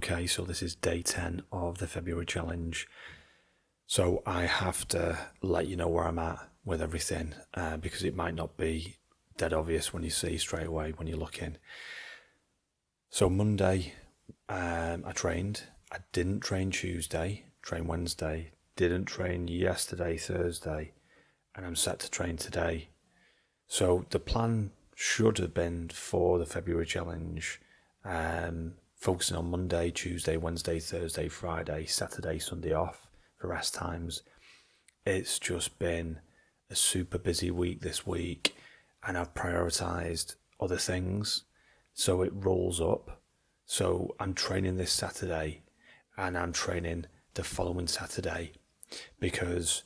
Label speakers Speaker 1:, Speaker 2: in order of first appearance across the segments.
Speaker 1: Okay, so this is day 10 of the February challenge. So I have to let you know where I'm at with everything because it might not be dead obvious when you see straight away when you're looking. So Monday, I trained. I didn't train Tuesday, train Wednesday, didn't train yesterday, Thursday, and I'm set to train today. So the plan should have been for the February challenge, focusing on Monday, Tuesday, Wednesday, Thursday, Friday, Saturday, Sunday off for rest times. It's just been a super busy week this week, and I've prioritised other things, so it rolls up. So I'm training this Saturday and I'm training the following Saturday, because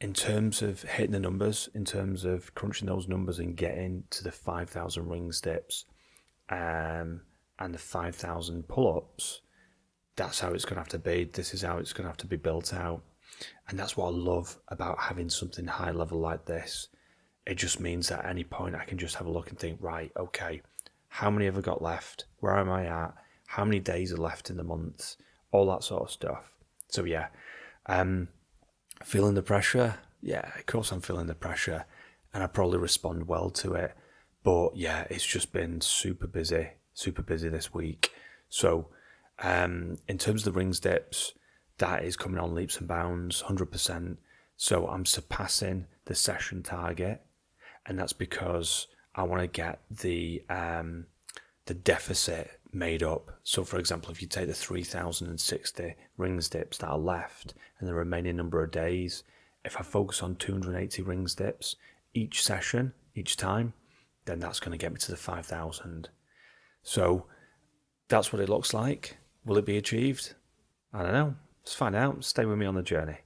Speaker 1: in terms of hitting the numbers, in terms of crunching those numbers and getting to the 5,000 ring dips and the 5,000 pull-ups, that's how it's going to have to be. This is how it's going to have to be built out. And that's what I love about having something high level like this. It just means that at any point I can just have a look and think, right, okay, how many have I got left? Where am I at? How many days are left in the month? All that sort of stuff. So yeah, feeling the pressure? Yeah, of course I'm feeling the pressure, and I probably respond well to it. But yeah, it's just been super busy this week. So in terms of the rings dips, that is coming on leaps and bounds, 100%. So I'm surpassing the session target, and that's because I want to get the deficit made up. So for example, if you take the 3,060 rings dips that are left and the remaining number of days, if I focus on 280 rings dips each session, each time, then that's going to get me to the 5,000. So that's what it looks like. Will it be achieved? I don't know. Let's find out. Stay with me on the journey.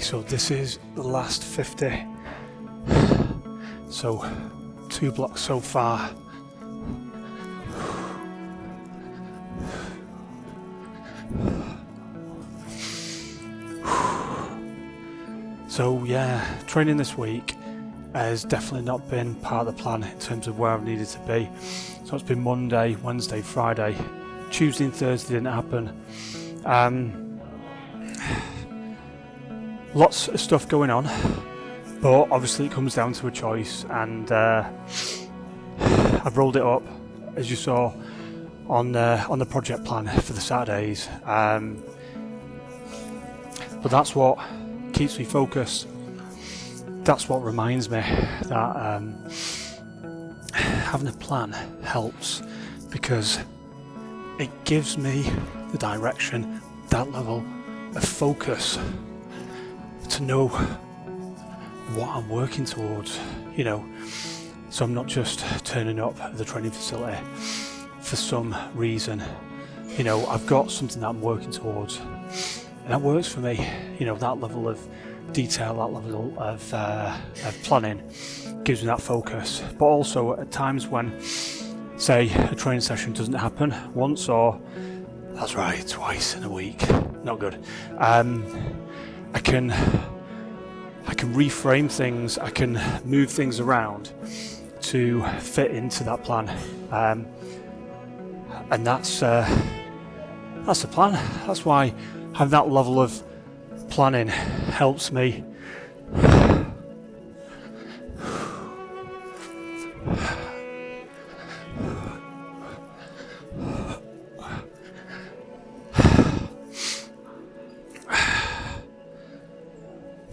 Speaker 1: So this is the last 50. So 2 blocks so far. So yeah, training this week has definitely not been part of the plan in terms of where I've needed to be. So it's been Monday, Wednesday, Friday. Tuesday and Thursday didn't happen. Lots of stuff going on, but obviously it comes down to a choice, and I've rolled it up, as you saw, on the project plan for the Saturdays. But that's what keeps me focused. That's what reminds me that having a plan helps, because it gives me the direction, that level of focus, to know what I'm working towards, you know. So I'm not just turning up at the training facility for some reason. You know, I've got something that I'm working towards, and that works for me. You know, that level of detail, that level of planning gives me that focus. But also at times when, say, a training session doesn't happen once, or that's right, twice in a week, not good. I can reframe things, I can move things around to fit into that plan, and that's
Speaker 2: that's the plan. That's why having that level of planning helps me.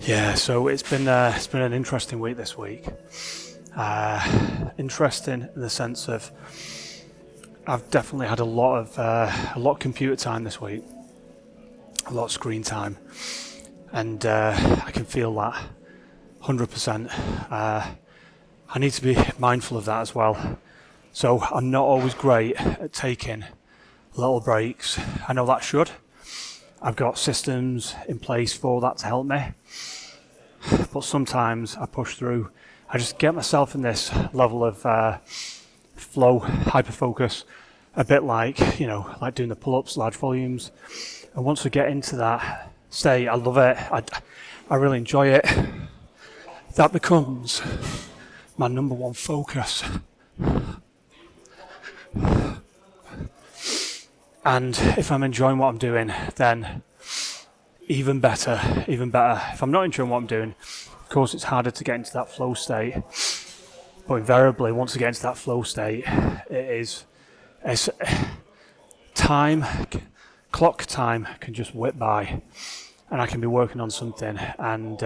Speaker 2: Yeah, so it's been an interesting week this week. Interesting in the sense of I've definitely had a lot of computer time this week, a lot of screen time, and I can feel that 100%. I need to be mindful of that as well. So I'm not always great at taking little breaks. I know that should. I've got systems in place for that to help me. But sometimes I push through. I just get myself in this level of flow, hyper-focus, a bit like doing the pull-ups, large volumes. And once I get into that state, I love it. I really enjoy it. That becomes my number one focus. And if I'm enjoying what I'm doing, then even better. If I'm not enjoying what I'm doing, of course it's harder to get into that flow state. But invariably, once I get into that flow state, it's clock time can just whip by, and I can be working on something and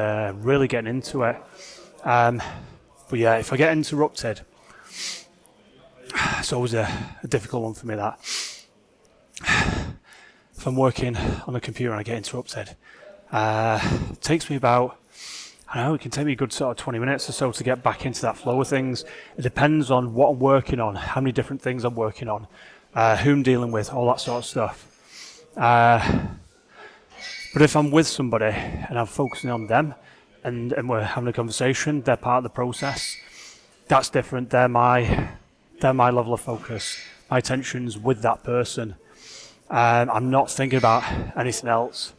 Speaker 2: really getting into it. But yeah, if I get interrupted, it's always a difficult one for me, that. If I'm working on the computer and I get interrupted, it takes me about, it can take me a good sort of 20 minutes or so to get back into that flow of things. It depends on what I'm working on, how many different things I'm working on, who I'm dealing with, all that sort of stuff. But if I'm with somebody and I'm focusing on them and we're having a conversation, they're part of the process, that's different. They're my level of focus. My attention's with that person. I'm not thinking about anything else.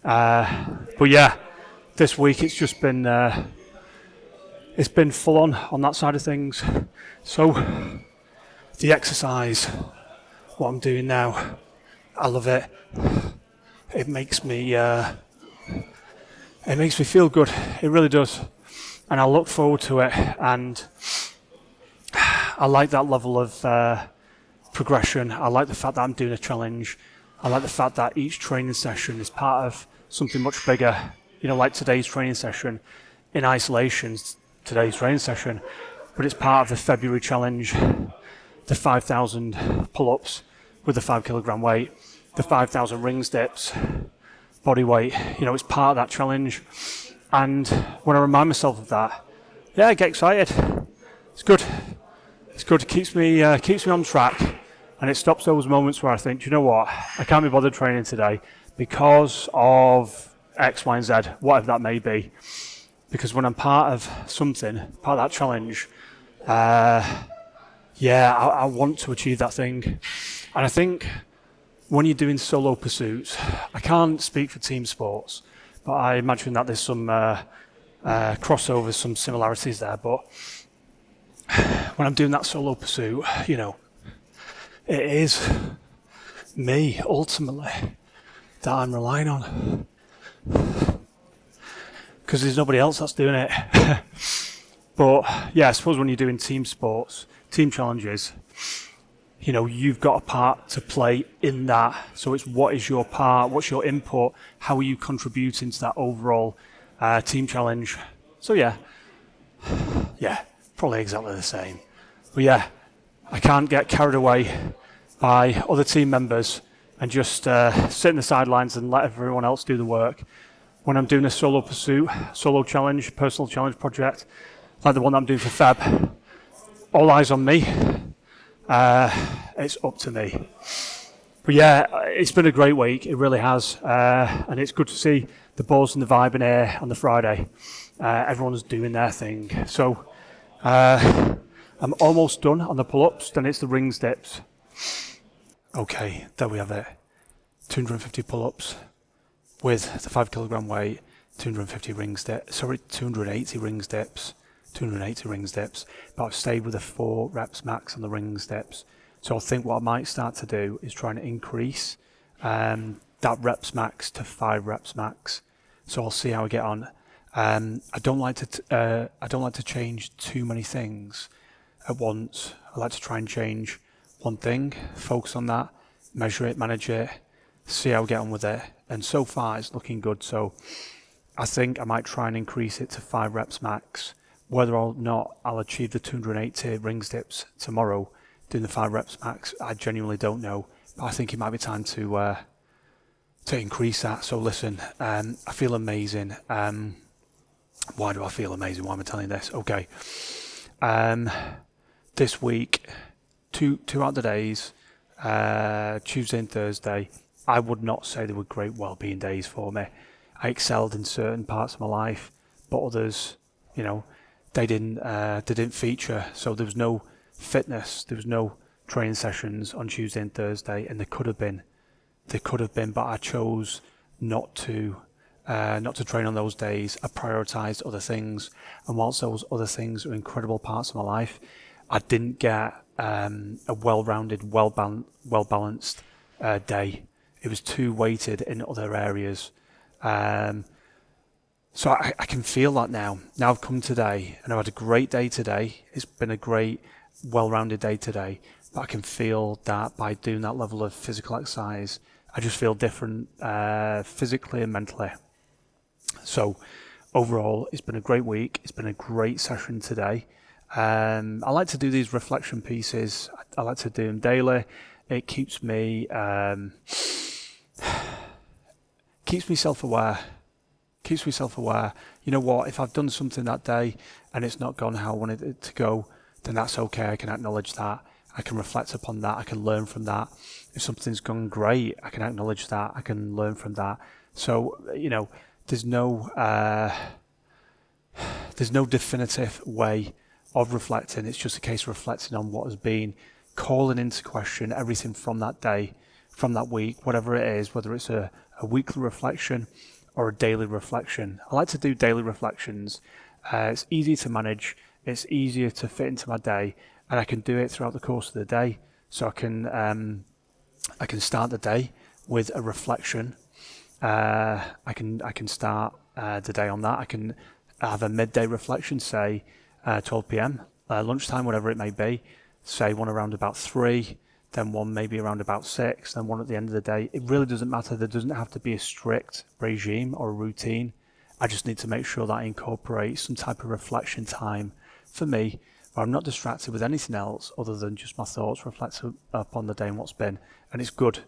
Speaker 2: But yeah, this week it's just been it's been full on that side of things. So the exercise, what I'm doing now, I love it. It makes me feel good. It really does, and I look forward to it. And I like that level of progression. I like the fact that I'm doing a challenge. I like the fact that each training session is part of something much bigger. Like today's training session, in isolation, today's training session, but it's part of the February challenge, the 5,000 pull-ups with the 5 kilogram weight, the 5,000 rings dips, body weight. It's part of that challenge. And when I remind myself of that, yeah, I get excited. It's good. It's good. It keeps me on track. And it stops those moments where I think, do you know what, I can't be bothered training today because of X, Y, and Z, whatever that may be. Because when I'm part of something, part of that challenge, I want to achieve that thing. And I think when you're doing solo pursuits, I can't speak for team sports, but I imagine that there's some crossovers, some similarities there. But when I'm doing that solo pursuit, it is me, ultimately, that I'm relying on. Because there's nobody else that's doing it. But, yeah, I suppose when you're doing team sports, team challenges, you've got a part to play in that. So it's what is your part, what's your input, how are you contributing to that overall team challenge. So, yeah, probably exactly the same. But, yeah, I can't get carried away by other team members and just sit in the sidelines and let everyone else do the work. When I'm doing a solo pursuit, solo challenge, personal challenge project, like the one that I'm doing for Feb, all eyes on me. It's up to me. But yeah, it's been a great week. It really has. And it's good to see the buzz and the vibe in here on the Friday. Everyone's doing their thing. So I'm almost done on the pull-ups, then it's the rings dips. Okay, there we have it. 250 pull-ups with the 5 kilogram weight, 280 rings dips. 280 rings dips. But I've stayed with the 4 reps max on the rings dips. So I think what I might start to do is try and increase that reps max to 5 reps max. So I'll see how I get on. I don't like to change too many things at once. I like to try and change one thing, focus on that, measure it, manage it, see how I get on with it. And so far it's looking good. So I think I might try and increase it to 5 reps max. Whether or not I'll achieve the 280 rings dips tomorrow doing the 5 reps max, I genuinely don't know. But I think it might be time to increase that. So listen, I feel amazing. Why do I feel amazing? Why am I telling you this? Okay. This week, two out of the days, Tuesday and Thursday, I would not say they were great well-being days for me. I excelled in certain parts of my life, but others, they didn't feature. So there was no fitness, there was no training sessions on Tuesday and Thursday, and there could have been, but I chose not to train on those days. I prioritised other things, and whilst those other things are incredible parts of my life, I didn't get a well-rounded, well-balanced day. It was too weighted in other areas. So I can feel that now. Now I've come today, and I've had a great day today. It's been a great, well-rounded day today. But I can feel that by doing that level of physical exercise, I just feel different physically and mentally. So overall, it's been a great week. It's been a great session today. I like to do these reflection pieces. I like to do them daily. It keeps me self-aware. Keeps me self-aware. You know what? If I've done something that day and it's not gone how I wanted it to go, then that's okay. I can acknowledge that. I can reflect upon that. I can learn from that. If something's gone great, I can acknowledge that. I can learn from that. So, there's no definitive way of reflecting. It's just a case of reflecting on what has been, calling into question everything from that day, from that week, whatever it is, whether it's a weekly reflection or a daily reflection. I like to do daily reflections. It's easy to manage. It's easier to fit into my day, and I can do it throughout the course of the day. So I can start the day with a reflection. I can start the day on that. I can have a midday reflection, say 12 p.m. Lunchtime, whatever it may be. Say one around about 3, then one maybe around about 6, then one at the end of the day. It really doesn't matter. There doesn't have to be a strict regime or a routine. I just need to make sure that I incorporate some type of reflection time for me, where I'm not distracted with anything else other than just my thoughts, reflect upon the day and what's been. And it's good.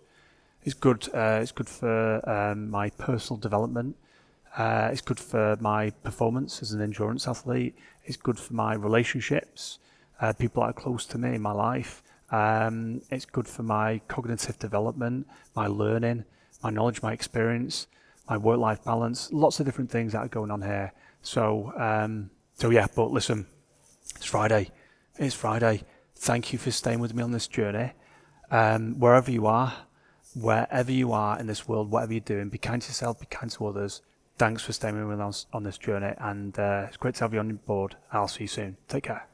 Speaker 2: It's good. It's good for my personal development. It's good for my performance as an endurance athlete. It's good for my relationships, people that are close to me in my life. It's good for my cognitive development, my learning, my knowledge, my experience, my work-life balance. Lots of different things that are going on here. So yeah. But listen, it's Friday. It's Friday. Thank you for staying with me on this journey. Wherever you are in this world, whatever you're doing, be kind to yourself, be kind to others. Thanks for staying with me on this journey, and it's great to have you on board. I'll see you soon. Take care.